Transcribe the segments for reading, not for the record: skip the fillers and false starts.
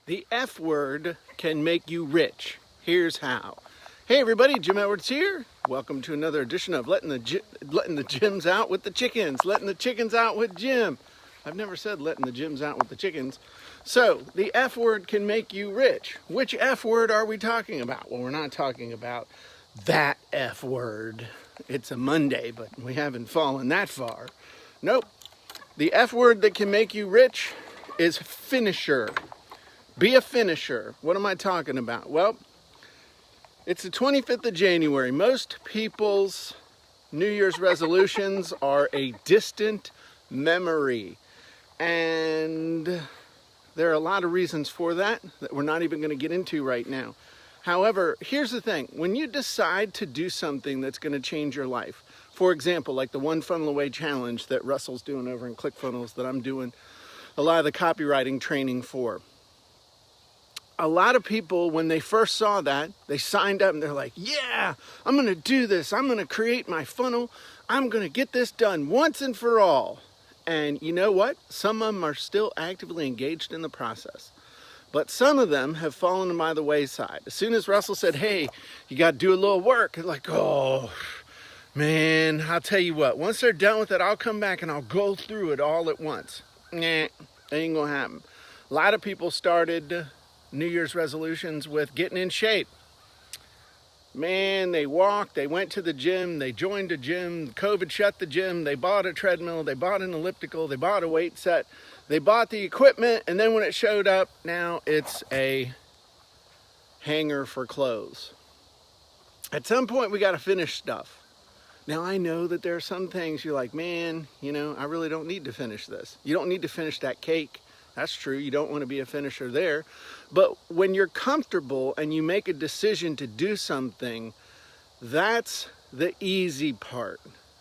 The F word can make you rich. Here's how. Hey everybody, Jim Edwards here. Welcome to another edition of letting the gyms out with the chickens. Letting the chickens out with Jim. I've never said letting the gyms out with the chickens. So, the F word can make you rich. Which F word are we talking about? Well, we're not talking about that F word. It's a Monday, but we haven't fallen that far. Nope. The F word that can make you rich is finisher. Be a finisher. What am I talking about? Well, it's the 25th of January. Most people's New Year's resolutions are a distant memory. And there are a lot of reasons for that we're not even going to get into right now. However, here's the thing. When you decide to do something that's going to change your life, for example, like the One Funnel Away Challenge that Russell's doing over in ClickFunnels that I'm doing a lot of the copywriting training for. A lot of people, when they first saw that, they signed up and they're like, yeah, I'm going to do this. I'm going to create my funnel. I'm going to get this done once and for all. And you know what? Some of them are still actively engaged in the process. But some of them have fallen by the wayside. As soon as Russell said, hey, you got to do a little work, they're like, oh, man, I'll tell you what. Once they're done with it, I'll come back and I'll go through it all at once. Nah, that ain't going to happen. A lot of people started New Year's resolutions with getting in shape. Man, they walked, they went to the gym, they joined a gym, COVID shut the gym, they bought a treadmill, they bought an elliptical, they bought a weight set, they bought the equipment, and then when it showed up, now it's a hanger for clothes. At some point, we got to finish stuff. Now, I know that there are some things you're like, man, you know, I really don't need to finish this. You don't need to finish that cake. That's true. You don't want to be a finisher there. But when you're comfortable and you make a decision to do something, that's the easy part.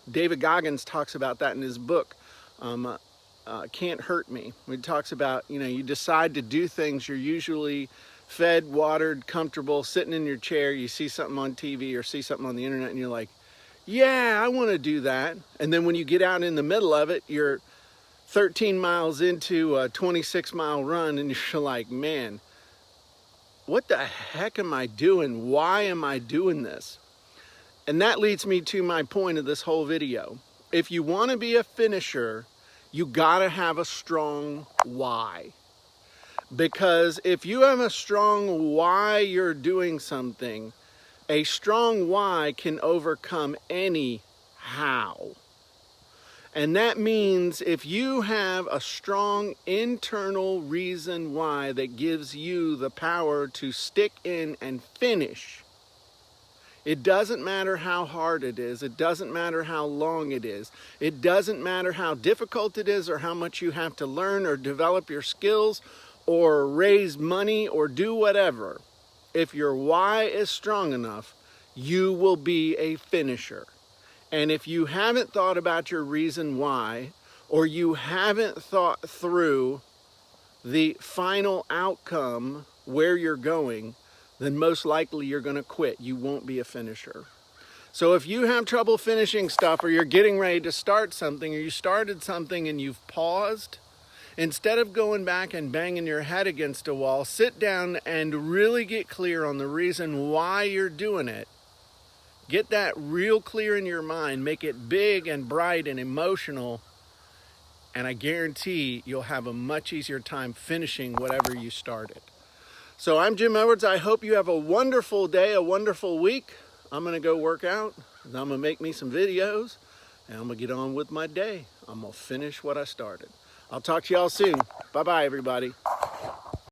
David Goggins talks about that in his book, Can't Hurt Me. He talks about, you know, you decide to do things, you're usually fed, watered, comfortable, sitting in your chair, you see something on TV or see something on the internet and you're like, yeah, I want to do that. And then when you get out in the middle of it, you're 13 miles into a 26-mile run and you're like, man, what the heck am I doing? Why am I doing this? And that leads me to my point of this whole video. If you want to be a finisher, you gotta have a strong why. Because if you have a strong why you're doing something, a strong why can overcome any how. And that means if you have a strong internal reason why that gives you the power to stick in and finish, it doesn't matter how hard it is. It doesn't matter how long it is. It doesn't matter how difficult it is or how much you have to learn or develop your skills or raise money or do whatever. If your why is strong enough, you will be a finisher. And if you haven't thought about your reason why, or you haven't thought through the final outcome where you're going, then most likely you're going to quit. You won't be a finisher. So if you have trouble finishing stuff, or you're getting ready to start something, or you started something and you've paused, instead of going back and banging your head against a wall, sit down and really get clear on the reason why you're doing it. Get that real clear in your mind, make it big and bright and emotional, and I guarantee you'll have a much easier time finishing whatever you started. So I'm Jim Edwards. I hope you have a wonderful day, a wonderful week. I'm going to go work out, and I'm going to make me some videos, and I'm going to get on with my day. I'm going to finish what I started. I'll talk to y'all soon. Bye-bye, everybody.